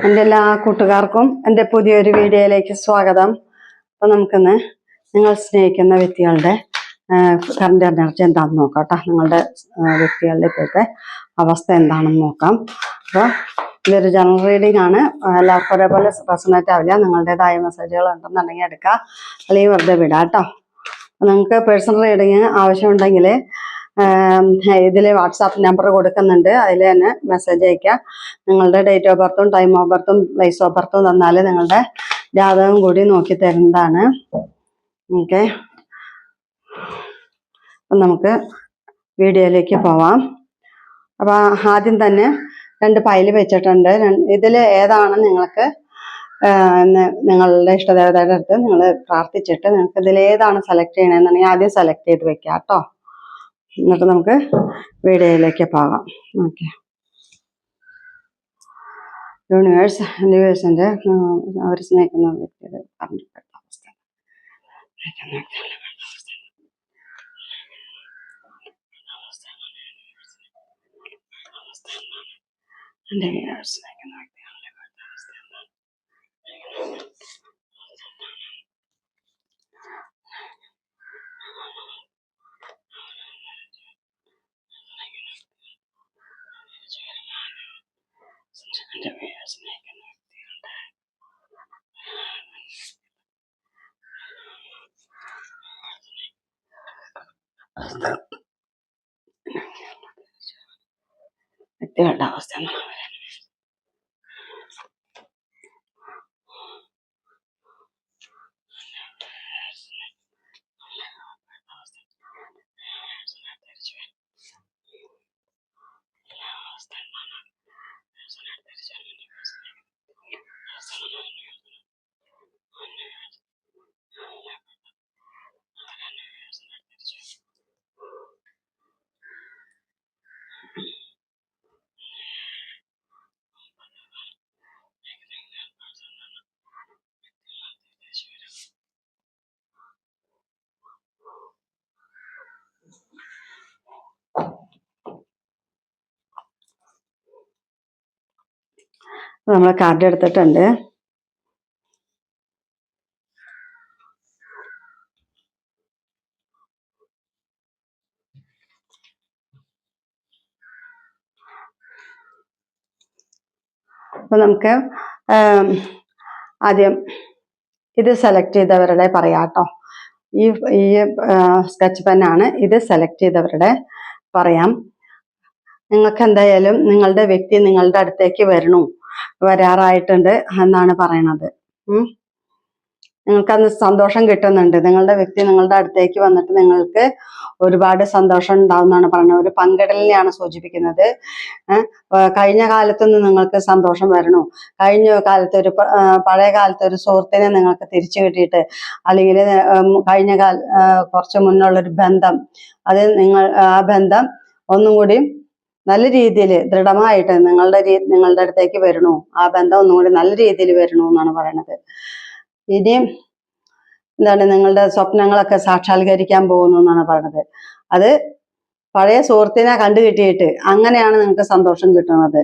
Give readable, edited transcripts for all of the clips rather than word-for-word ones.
എൻ്റെ എല്ലാ കൂട്ടുകാർക്കും എൻ്റെ പുതിയൊരു വീഡിയോയിലേക്ക് സ്വാഗതം. അപ്പോൾ നമുക്കിന്ന് നിങ്ങൾ സ്നേഹിക്കുന്ന വ്യക്തികളുടെ കറണ്ട് എനർജി എന്താണെന്ന് നോക്കാം കേട്ടോ. നിങ്ങളുടെ വ്യക്തികളുടെ ഇപ്പോഴത്തെ അവസ്ഥ എന്താണെന്ന് നോക്കാം. അപ്പോൾ ഇതൊരു ജനറൽ റീഡിംഗ് ആണ്. എല്ലാവർക്കും ഒരേപോലെ റെസൊണേറ്റ് ആവില്ല. നിങ്ങളുടേതായ മെസ്സേജുകൾ ഉണ്ടെന്നുണ്ടെങ്കിൽ എടുക്കുക, അല്ലെങ്കിൽ വെറുതെ വിടാം കേട്ടോ. നിങ്ങൾക്ക് പേഴ്സണൽ റീഡിങ് ആവശ്യമുണ്ടെങ്കിൽ ഇതിൽ വാട്സാപ്പ് നമ്പർ കൊടുക്കുന്നുണ്ട്. അതിൽ തന്നെ മെസ്സേജ് അയക്കുക. നിങ്ങളുടെ ഡേറ്റ് ഓഫ് ബർത്തും ടൈം ഓഫ് ബർത്തും പ്ലേസ് ഓഫ് ബർത്തും തന്നാൽ നിങ്ങളുടെ ജാതകം കൂടി നോക്കി തരുന്നതാണ്. ഓക്കെ, അപ്പം നമുക്ക് വീഡിയോയിലേക്ക് പോവാം. അപ്പോൾ ആദ്യം തന്നെ 2 ഫയല് വെച്ചിട്ടുണ്ട്. ഇതിൽ ഏതാണ് നിങ്ങൾക്ക് നിങ്ങളുടെ ഇഷ്ടദേവതയുടെ അടുത്ത് നിങ്ങൾ പ്രാർത്ഥിച്ചിട്ട് നിങ്ങൾക്ക് ഇതിൽ ഏതാണ് സെലക്ട് ചെയ്യണമെന്നുണ്ടെങ്കിൽ ആദ്യം സെലക്ട് ചെയ്ത് വെക്കാം കേട്ടോ. എന്നിട്ട് നമുക്ക് വീഡിയോയിലേക്ക് പോകാം. ഓക്കെ, യൂണിവേഴ്സിൻ്റെ അവർ സ്നേഹിക്കുന്ന വ്യക്തിയുടെ പറഞ്ഞിട്ടുള്ള അവസ്ഥ വ്യക്തികളുടെ അവസ്ഥ നമ്മൾ കാർഡ് എടുത്തിട്ടുണ്ട്. അപ്പൊ നമുക്ക് ആദ്യം ഇത് സെലക്ട് ചെയ്തവരുടെ പറയാം കേട്ടോ. ഈ സ്കെച്ച് പെന്നാണ്. ഇത് സെലക്ട് ചെയ്തവരുടെ പറയാം. നിങ്ങൾക്ക് എന്തായാലും നിങ്ങളുടെ വ്യക്തി നിങ്ങളുടെ അടുത്തേക്ക് വരാറായിട്ടുണ്ട് എന്നാണ് പറയണത്. നിങ്ങൾക്കന്ന് സന്തോഷം കിട്ടുന്നുണ്ട്. നിങ്ങളുടെ വ്യക്തി നിങ്ങളുടെ അടുത്തേക്ക് വന്നിട്ട് നിങ്ങൾക്ക് ഒരുപാട് സന്തോഷം ഉണ്ടാവും എന്നാണ് പറയുന്നത്. ഒരു പങ്കിടലിനെയാണ് സൂചിപ്പിക്കുന്നത്. കഴിഞ്ഞ കാലത്തുനിന്ന് നിങ്ങൾക്ക് സന്തോഷം വരണു. കഴിഞ്ഞ കാലത്ത് പഴയ കാലത്ത് ഒരു സുഹൃത്തിനെ നിങ്ങൾക്ക് തിരിച്ചു കിട്ടിയിട്ട്, അല്ലെങ്കിൽ കുറച്ച് മുന്നുള്ളൊരു ബന്ധം, അത് ആ ബന്ധം ഒന്നും കൂടി നല്ല രീതിയിൽ ദൃഢമായിട്ട് നിങ്ങളുടെ അടുത്തേക്ക് വരണു. ആ ബന്ധം ഒന്നും കൂടി നല്ല രീതിയിൽ വരണു എന്നാണ് പറയണത്. ഇനിയും എന്താണ്, നിങ്ങളുടെ സ്വപ്നങ്ങളൊക്കെ സാക്ഷാത്കരിക്കാൻ പോകുന്നു എന്നാണ് പറയണത്. അത് പഴയ സുഹൃത്തിനെ കണ്ടു കിട്ടിയിട്ട് അങ്ങനെയാണ് നിങ്ങൾക്ക് സന്തോഷം കിട്ടുന്നത്.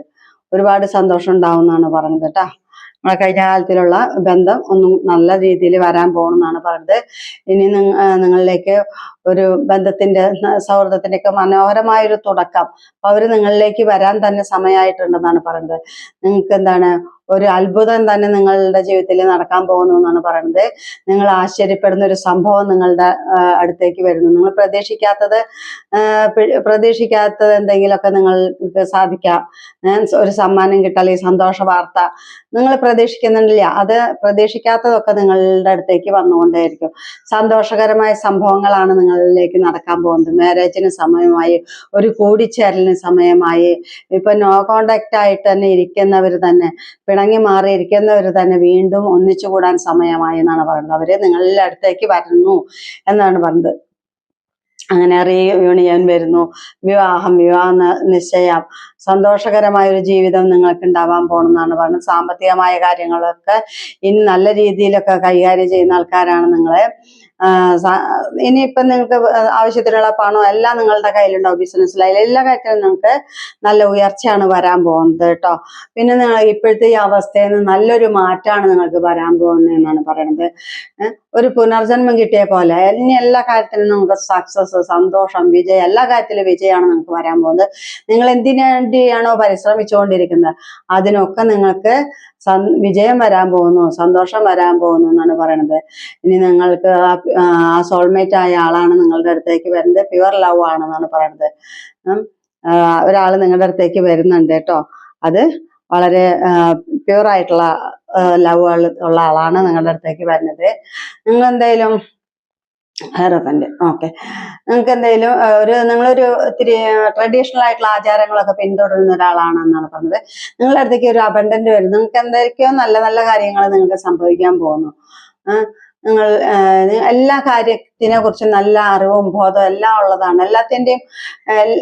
ഒരുപാട് സന്തോഷം ഉണ്ടാവും എന്നാണ് പറയുന്നത് കേട്ടോ. നമ്മളെ കഴിഞ്ഞ കാലത്തിലുള്ള ബന്ധം ഒന്നും നല്ല രീതിയിൽ വരാൻ പോകണമെന്നാണ് പറയുന്നത്. ഇനി നിങ്ങളിലേക്ക് ഒരു ബന്ധത്തിന്റെ സൗഹൃദത്തിന്റെ ഒക്കെ മനോഹരമായൊരു തുടക്കം അവര് നിങ്ങളിലേക്ക് വരാൻ തന്നെ സമയമായിട്ടുണ്ടെന്നാണ് പറയുന്നത്. നിങ്ങൾക്ക് എന്താണ്, ഒരു അത്ഭുതം തന്നെ നിങ്ങളുടെ ജീവിതത്തിൽ നടക്കാൻ പോകുന്നു എന്നാണ് പറയുന്നത്. നിങ്ങൾ ആശ്ചര്യപ്പെടുന്ന ഒരു സംഭവം നിങ്ങളുടെ അടുത്തേക്ക് വരുന്നു. നിങ്ങൾ പ്രതീക്ഷിക്കാത്തത് എന്തെങ്കിലുമൊക്കെ നിങ്ങൾക്ക് സാധിക്കാം. ഒരു സമ്മാനം കിട്ടാൽ, ഈ സന്തോഷ വാർത്ത നിങ്ങൾ പ്രതീക്ഷിക്കുന്നില്ല, അത് പ്രതീക്ഷിക്കാത്തതൊക്കെ നിങ്ങളുടെ അടുത്തേക്ക് വന്നുകൊണ്ടേയിരിക്കും. സന്തോഷകരമായ സംഭവങ്ങളാണ് നിങ്ങളിലേക്ക് നടക്കാൻ പോകുന്നത്. മാരേജിന് സമയമായി, ഒരു കൂടിച്ചേരലിന് സമയമായി. ഇപ്പൊ നോ കോണ്ടാക്ട് ആയിട്ട് തന്നെ ഇരിക്കുന്നവർ തന്നെ, പിണങ്ങി മാറിയിരിക്കുന്നവർ തന്നെ വീണ്ടും ഒന്നിച്ചു കൂടാൻ സമയമായി എന്നാണ് പറയുന്നത്. അവര് നിങ്ങളുടെ അടുത്തേക്ക് വരുന്നു എന്നാണ് പറയുന്നത്. അങ്ങനെ റീയൂണിയൻ വരുന്നു, വിവാഹ നിശ്ചയം, സന്തോഷകരമായ ഒരു ജീവിതം നിങ്ങൾക്ക് ഉണ്ടാവാൻ പോകണമെന്നാണ് പറയുന്നത്. സാമ്പത്തികമായ കാര്യങ്ങളൊക്കെ ഇനി നല്ല രീതിയിലൊക്കെ കൈകാര്യം ചെയ്യുന്ന ആൾക്കാരാണ് നിങ്ങളെ. ഇനിയിപ്പം നിങ്ങൾക്ക് ആവശ്യത്തിനുള്ള പണം എല്ലാം നിങ്ങളുടെ കയ്യിലുണ്ടാവും. ബിസിനസ്സിലായാലും എല്ലാ കാര്യത്തിലും നിങ്ങൾക്ക് നല്ല ഉയർച്ചയാണ് വരാൻ പോകുന്നത് കേട്ടോ. പിന്നെ നിങ്ങൾ ഇപ്പോഴത്തെ ഈ അവസ്ഥയിൽ നിന്ന് നല്ലൊരു മാറ്റമാണ് നിങ്ങൾക്ക് വരാൻ പോകുന്നത് എന്നാണ് പറയണത്. ഒരു പുനർജന്മം കിട്ടിയ പോലെ ഇനി എല്ലാ കാര്യത്തിലും നമുക്ക് സക്സസ്, സന്തോഷം, വിജയം, എല്ലാ കാര്യത്തിലും വിജയമാണ് നിങ്ങൾക്ക് വരാൻ പോകുന്നത്. നിങ്ങൾ എന്തിനു വേണ്ടിയാണോ പരിശ്രമിച്ചുകൊണ്ടിരിക്കുന്നത് അതിനൊക്കെ നിങ്ങൾക്ക് വിജയം വരാൻ പോകുന്നു, സന്തോഷം വരാൻ പോകുന്നു എന്നാണ് പറയണത്. ഇനി നിങ്ങൾക്ക് ആ സോൾമേറ്റ് ആയ ആളാണ് നിങ്ങളുടെ അടുത്തേക്ക് വരുന്നത്. പ്യുവർ ലവ് ആണെന്നാണ് പറയണത്. ഒരാൾ നിങ്ങളുടെ അടുത്തേക്ക് വരുന്നുണ്ട് കേട്ടോ. അത് വളരെ പ്യുവർ ആയിട്ടുള്ള ലവ് ഉള്ള ആളാണ് നിങ്ങളുടെ അടുത്തേക്ക് വരുന്നത്. നിങ്ങൾ എന്തായാലും ഓക്കെ, നിങ്ങൾക്ക് എന്തെങ്കിലും നിങ്ങളൊരു ഇത്തിരി ട്രഡീഷണൽ ആയിട്ടുള്ള ആചാരങ്ങളൊക്കെ പിന്തുടരുന്ന ഒരാളാണെന്നാണ് പറഞ്ഞത്. നിങ്ങളുടെ അടുത്തേക്ക് ഒരു അബണ്ടന്റ് വരും. നിങ്ങൾക്ക് എന്തൊക്കെയോ നല്ല നല്ല കാര്യങ്ങൾ നിങ്ങൾക്ക് സംഭവിക്കാൻ പോകുന്നു. നിങ്ങൾ എല്ലാ കാര്യത്തിനെ കുറിച്ച് നല്ല അറിവും ബോധവും എല്ലാം ഉള്ളതാണ്.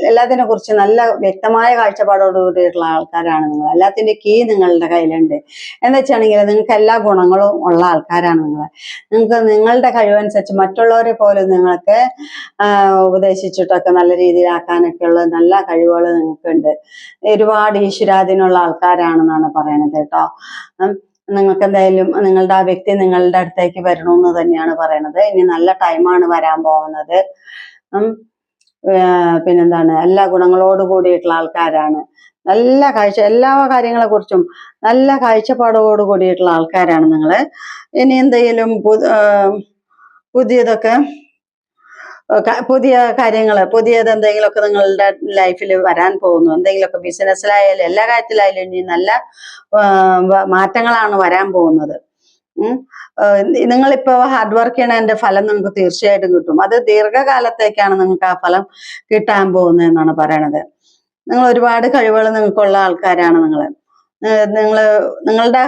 എല്ലാത്തിനെ കുറിച്ച് നല്ല വ്യക്തമായ കാഴ്ചപ്പാടോട് കൂടിയിട്ടുള്ള ആൾക്കാരാണ് നിങ്ങൾ. എല്ലാത്തിൻ്റെ കീ നിങ്ങളുടെ കയ്യിലുണ്ട് എന്ന് വെച്ചാണെങ്കിൽ നിങ്ങൾക്ക് എല്ലാ ഗുണങ്ങളും ഉള്ള ആൾക്കാരാണ് നിങ്ങൾക്ക് നിങ്ങളുടെ കഴിവനുസരിച്ച് മറ്റുള്ളവരെ പോലും നിങ്ങൾക്ക് ഉപദേശിച്ചിട്ടൊക്കെ നല്ല രീതിയിലാക്കാനൊക്കെ ഉള്ള നല്ല കഴിവുകൾ നിങ്ങൾക്കുണ്ട്. ഒരുപാട് ഈശ്വരാധീനമുള്ള ആൾക്കാരാണെന്നാണ് പറയണത് കേട്ടോ. നിങ്ങൾക്ക് എന്തായാലും നിങ്ങളുടെ ആ വ്യക്തി നിങ്ങളുടെ അടുത്തേക്ക് വരണമെന്ന് തന്നെയാണ് പറയണത്. ഇനി നല്ല ടൈമാണ് വരാൻ പോകുന്നത്. പിന്നെന്താണ്, എല്ലാ ഗുണങ്ങളോട് കൂടിയിട്ടുള്ള ആൾക്കാരാണ്. നല്ല എല്ലാ കാര്യങ്ങളെ കുറിച്ചും നല്ല കാഴ്ചപ്പാടോട് കൂടിയിട്ടുള്ള ആൾക്കാരാണ് നിങ്ങൾ. ഇനി എന്തെങ്കിലും പുതിയ കാര്യങ്ങൾ പുതിയത് എന്തെങ്കിലുമൊക്കെ നിങ്ങളുടെ ലൈഫിൽ വരാൻ പോകുന്നു. എന്തെങ്കിലുമൊക്കെ ബിസിനസ്സിലായാലും എല്ലാ കാര്യത്തിലായാലും ഇനി നല്ല മാറ്റങ്ങളാണ് വരാൻ പോകുന്നത്. നിങ്ങളിപ്പോ ഹാർഡ് വർക്ക് ചെയ്യണതിന്റെ ഫലം നിങ്ങൾക്ക് തീർച്ചയായിട്ടും കിട്ടും. അത് ദീർഘകാലത്തേക്കാണ് നിങ്ങൾക്ക് ആ ഫലം കിട്ടാൻ പോകുന്നത് എന്നാണ് പറയണത്. നിങ്ങൾ ഒരുപാട് കഴിവുകൾ നിങ്ങൾക്കുള്ള ആൾക്കാരാണ് നിങ്ങളുടെ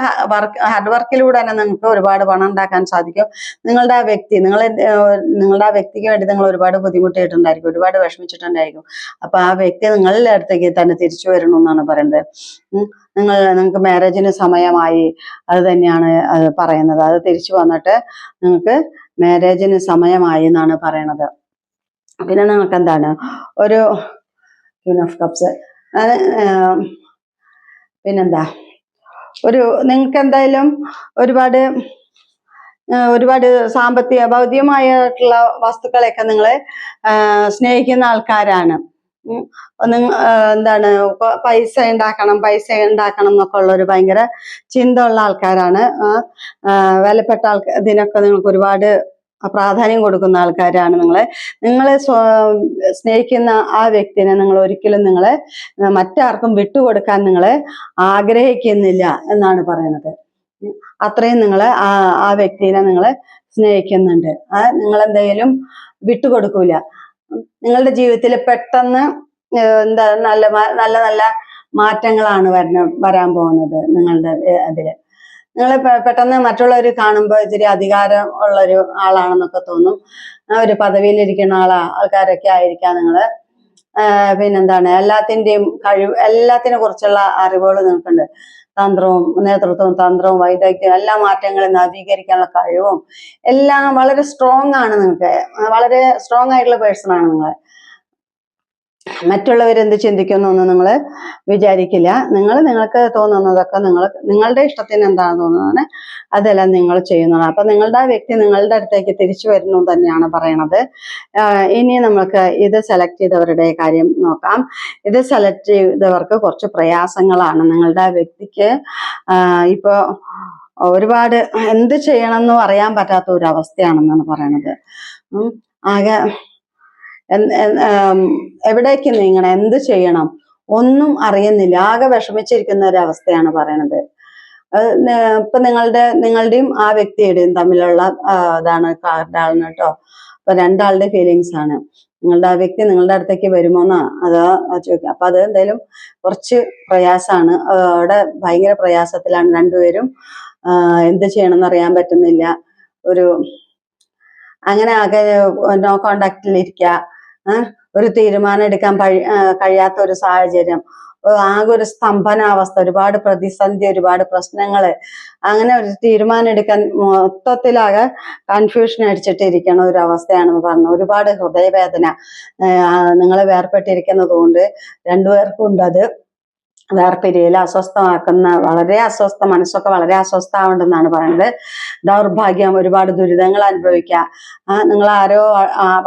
ഹാർഡ് വർക്കിലൂടെ തന്നെ നിങ്ങൾക്ക് ഒരുപാട് പണം ഉണ്ടാക്കാൻ സാധിക്കും. നിങ്ങളുടെ ആ വ്യക്തിക്ക് വേണ്ടി നിങ്ങൾ ഒരുപാട് ബുദ്ധിമുട്ടിയിട്ടുണ്ടായിരിക്കും, ഒരുപാട് വിഷമിച്ചിട്ടുണ്ടായിരിക്കും. അപ്പൊ ആ വ്യക്തി നിങ്ങളുടെ അടുത്തേക്ക് തന്നെ തിരിച്ചു വരണമെന്നാണ് പറയുന്നത്. നിങ്ങൾക്ക് മാരേജിന് സമയമായി, അത് തന്നെയാണ് അത് പറയുന്നത്. അത് തിരിച്ചു വന്നിട്ട് നിങ്ങൾക്ക് മാരേജിന് സമയമായി എന്നാണ് പറയണത്. പിന്നെ നിങ്ങൾക്ക് എന്താണ് ഒരു ക്വീൻ ഓഫ് കപ്സ്, പിന്നെന്താ നിങ്ങൾക്ക് എന്തായാലും ഒരുപാട് സാമ്പത്തിക ഭൗതികമായിട്ടുള്ള വസ്തുക്കളെയൊക്കെ നിങ്ങൾ സ്നേഹിക്കുന്ന ആൾക്കാരാണ്. എന്താണ് പൈസ ഉണ്ടാക്കണം എന്നൊക്കെ ഉള്ള ഒരു ഭയങ്കര ചിന്ത ഉള്ള ആൾക്കാരാണ്. വിലപ്പെട്ട ഇതിനൊക്കെ നിങ്ങൾക്ക് ഒരുപാട് പ്രാധാന്യം കൊടുക്കുന്ന ആൾക്കാരാണ് നിങ്ങൾ സ്നേഹിക്കുന്ന ആ വ്യക്തിനെ നിങ്ങൾ ഒരിക്കലും മറ്റാർക്കും വിട്ടുകൊടുക്കാൻ നിങ്ങൾ ആഗ്രഹിക്കുന്നില്ല എന്നാണ് പറയുന്നത്. അത്രയും നിങ്ങൾ ആ വ്യക്തിനെ നിങ്ങൾ സ്നേഹിക്കുന്നുണ്ട്. നിങ്ങൾ എന്തെങ്കിലും വിട്ടുകൊടുക്കൂല. നിങ്ങളുടെ ജീവിതത്തിൽ പെട്ടെന്ന് നല്ല നല്ല മാറ്റങ്ങളാണ് വരാൻ പോകുന്നത്. നിങ്ങളുടെ അതില് നിങ്ങൾ പെട്ടെന്ന് മറ്റുള്ളവർ കാണുമ്പോൾ ഇത്തിരി അധികാരം ഉള്ളൊരു ആളാണെന്നൊക്കെ തോന്നും. ഒരു പദവിയിലിരിക്കുന്ന ആൾക്കാരൊക്കെ ആയിരിക്കാം നിങ്ങൾ. പിന്നെന്താണ്, എല്ലാത്തിനെ കുറിച്ചുള്ള അറിവുകൾ നിങ്ങൾക്കുണ്ട്. തന്ത്രവും വൈദഗ്ധ്യവും എല്ലാ മാറ്റങ്ങളും നവീകരിക്കാനുള്ള കഴിവും എല്ലാം വളരെ സ്ട്രോങ് ആണ്. നിങ്ങൾക്ക് വളരെ സ്ട്രോങ് ആയിട്ടുള്ള പേഴ്സൺ ആണ് നിങ്ങൾ. മറ്റുള്ളവരെന്ത് ചിന്തിക്കുന്നു എന്ന് നിങ്ങൾ വിചാരിക്കില്ല. നിങ്ങൾക്ക് തോന്നുന്നതൊക്കെ നിങ്ങളുടെ ഇഷ്ടത്തിന് എന്താണെന്ന് തോന്നുന്നതാണ് അതെല്ലാം നിങ്ങൾ ചെയ്യുന്നതാണ്. അപ്പൊ നിങ്ങളുടെ ആ വ്യക്തി നിങ്ങളുടെ അടുത്തേക്ക് തിരിച്ചു വരുന്നു തന്നെയാണ് പറയണത്. ഇനി നമുക്ക് ഇത് സെലക്ട് ചെയ്തവരുടെ കാര്യം നോക്കാം. ഇത് സെലക്ട് ചെയ്തവർക്ക് കുറച്ച് പ്രയാസങ്ങളാണ്. നിങ്ങളുടെ ആ വ്യക്തിക്ക് ഇപ്പോ ഒരുപാട് എന്ത് ചെയ്യണം എന്നും അറിയാൻ പറ്റാത്ത ഒരു അവസ്ഥയാണെന്നാണ് പറയണത്. ആകെ എവിടേക്ക് നീങ്ങണം, എന്ത് ചെയ്യണം ഒന്നും അറിയുന്നില്ല. ആകെ വിഷമിച്ചിരിക്കുന്ന ഒരു അവസ്ഥയാണ് പറയണത്. ഇപ്പൊ നിങ്ങളുടെയും ആ വ്യക്തിയുടെയും തമ്മിലുള്ള കാർഡാണ് കേട്ടോ. അപ്പൊ രണ്ടാളുടെ ഫീലിങ്സ് ആണ്. നിങ്ങളുടെ ആ വ്യക്തി നിങ്ങളുടെ അടുത്തേക്ക് വരുമോന്നാ അതാ ചോദിക്കുക. അപ്പൊ അത് എന്തായാലും കുറച്ച് പ്രയാസമാണ്. അവിടെ ഭയങ്കര പ്രയാസത്തിലാണ് രണ്ടുപേരും. എന്ത് ചെയ്യണമെന്ന് അറിയാൻ പറ്റുന്നില്ല. അങ്ങനെ ആകെ നോ കോണ്ടാക്റ്റിലിരിക്കുക. ഒരു തീരുമാനം എടുക്കാൻ കഴിയാത്ത ഒരു സാഹചര്യം, ആകെ ഒരു സ്തംഭനാവസ്ഥ, ഒരുപാട് പ്രതിസന്ധി, ഒരുപാട് പ്രശ്നങ്ങള്, അങ്ങനെ ഒരു തീരുമാനം എടുക്കാൻ മൊത്തത്തിലാകെ കൺഫ്യൂഷൻ അടിച്ചിട്ടിരിക്കണ ഒരു അവസ്ഥയാണെന്ന് പറഞ്ഞു. ഒരുപാട് ഹൃദയവേദന നിങ്ങൾ വേർപെട്ടിരിക്കുന്നത് കൊണ്ട് രണ്ടുപേർക്കും ഉണ്ട് അത്. വേർപിരിയൽ അസ്വസ്ഥമാക്കുന്ന, വളരെ മനസ്സൊക്കെ വളരെ അസ്വസ്ഥമാവുണ്ടെന്നാണ് പറയുന്നത്. ദൗർഭാഗ്യം, ഒരുപാട് ദുരിതങ്ങൾ അനുഭവിക്കുക, നിങ്ങൾ ആരോ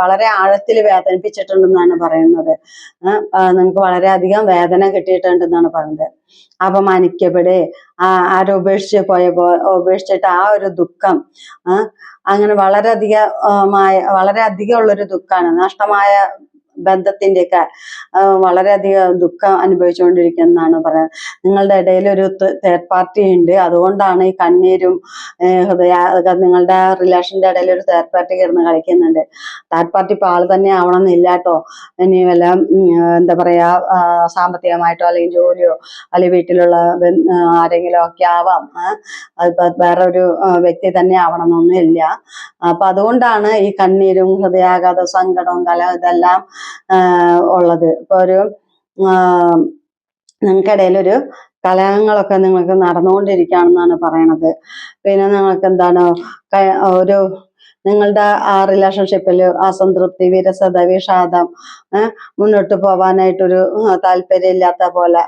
വളരെ ആഴത്തിൽ വേദനിപ്പിച്ചിട്ടുണ്ടെന്നാണ് പറയുന്നത്. നിങ്ങൾക്ക് വളരെയധികം വേദന കിട്ടിയിട്ടുണ്ടെന്നാണ് പറയുന്നത്. അപമാനിക്കപ്പെടെ ആരോ ഉപേക്ഷിച്ചിട്ട് ആ ഒരു ദുഃഖം, അങ്ങനെ വളരെയധികം ഉള്ളൊരു ദുഃഖമാണ്. നഷ്ടമായ ബന്ധത്തിന്റെയൊക്കെ വളരെയധികം ദുഃഖം അനുഭവിച്ചുകൊണ്ടിരിക്കുന്നതാണ് പറയുന്നത്. നിങ്ങളുടെ ഇടയിൽ ഒരു തേർഡ് പാർട്ടി ഉണ്ട്, അതുകൊണ്ടാണ് ഈ കണ്ണീരും നിങ്ങളുടെ റിലേഷന്റെ ഇടയിൽ ഒരു തേർഡ് പാർട്ടി കിടന്ന് കളിക്കുന്നുണ്ട്. തേർഡ് പാർട്ടി ഇപ്പോൾ ആള് തന്നെ ആവണമെന്നില്ല കേട്ടോ. ഇനി വല്ല എന്താ പറയാ, സാമ്പത്തികമായിട്ടോ അല്ലെങ്കിൽ ജോലിയോ അല്ലെങ്കിൽ വീട്ടിലുള്ള ആരെങ്കിലും ഒക്കെ ആവാം. വേറൊരു വ്യക്തി തന്നെ ആവണമെന്നൊന്നും ഇല്ല. അപ്പൊ അതുകൊണ്ടാണ് ഈ കണ്ണീരും ഹൃദയാഘാതവും സങ്കടവും ഇതെല്ലാം ഉള്ളത്. ഇപ്പൊ ഒരു നിങ്ങൾക്കിടയിൽ ഒരു കലഹങ്ങളൊക്കെ നിങ്ങൾക്ക് നടന്നുകൊണ്ടിരിക്കുകയാണെന്നാണ് പറയണത്. പിന്നെ നിങ്ങൾക്ക് എന്താണ് ഒരു നിങ്ങളുടെ ആ റിലേഷൻഷിപ്പിൽ അസംതൃപ്തി, വിരസത, വിഷാദം, മുന്നോട്ട് പോവാനായിട്ടൊരു താല്പര്യം ഇല്ലാത്ത പോലെ,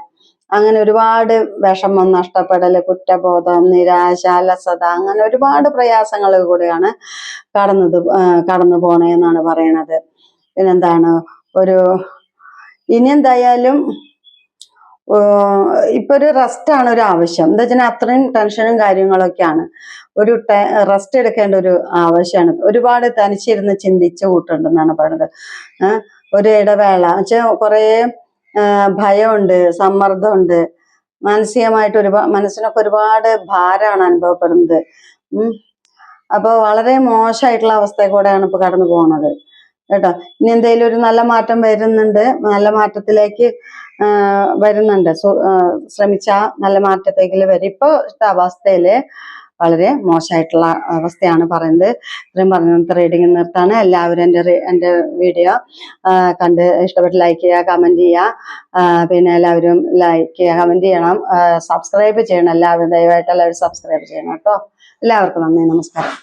അങ്ങനെ ഒരുപാട് വിഷമം, നഷ്ടപ്പെടൽ, കുറ്റബോധം, നിരാശ, അലസത, അങ്ങനെ ഒരുപാട് പ്രയാസങ്ങൾ കൂടെയാണ് കടന്നു പോണേന്നാണ് പറയണത്. പിന്നെന്താണ് ഇനി എന്തായാലും ഇപ്പൊ ഒരു റെസ്റ്റ് ആണ് ഒരു ആവശ്യം. എന്താ വെച്ചാൽ അത്രയും ടെൻഷനും കാര്യങ്ങളൊക്കെയാണ്. ഒരു റെസ്റ്റ് എടുക്കേണ്ട ഒരു ആവശ്യമാണ്. ഒരുപാട് തനിച്ചിരുന്ന് ചിന്തിച്ചു കൂട്ടുണ്ടെന്നാണ് പറയുന്നത്. ഒരു ഇടവേള വെച്ചാൽ കുറേ ഭയമുണ്ട്, സമ്മർദ്ദമുണ്ട്, മാനസികമായിട്ട് മനസ്സിനൊക്കെ ഒരുപാട് ഭാരമാണ് അനുഭവപ്പെടുന്നത്. അപ്പൊ വളരെ മോശമായിട്ടുള്ള അവസ്ഥയിൽ കൂടെയാണ് ഇപ്പൊ കടന്നു പോകുന്നത് കേട്ടോ. ഇനി എന്തെങ്കിലും ഒരു നല്ല മാറ്റം വരുന്നുണ്ട്, നല്ല മാറ്റത്തിലേക്ക് വരുന്നുണ്ട്. ശ്രമിച്ചാൽ നല്ല മാറ്റത്തേക്ക് വരും. ഇപ്പോഴത്തെ അവസ്ഥയില് വളരെ മോശമായിട്ടുള്ള അവസ്ഥയാണ് പറയുന്നത്. ഇത്രയും പറഞ്ഞ റീഡിങ് നിർത്താണ്. എല്ലാവരും എൻ്റെ വീഡിയോ കണ്ട് ഇഷ്ടപ്പെട്ട് ലൈക്ക് ചെയ്യുക, കമന്റ് ചെയ്യുക. പിന്നെ എല്ലാവരും ലൈക്ക് ചെയ്യുക, കമന്റ് ചെയ്യണം, സബ്സ്ക്രൈബ് ചെയ്യണം. എല്ലാവരും ദയവായിട്ട് എല്ലാവരും സബ്സ്ക്രൈബ് ചെയ്യണം കേട്ടോ. എല്ലാവർക്കും നന്ദി, നമസ്കാരം.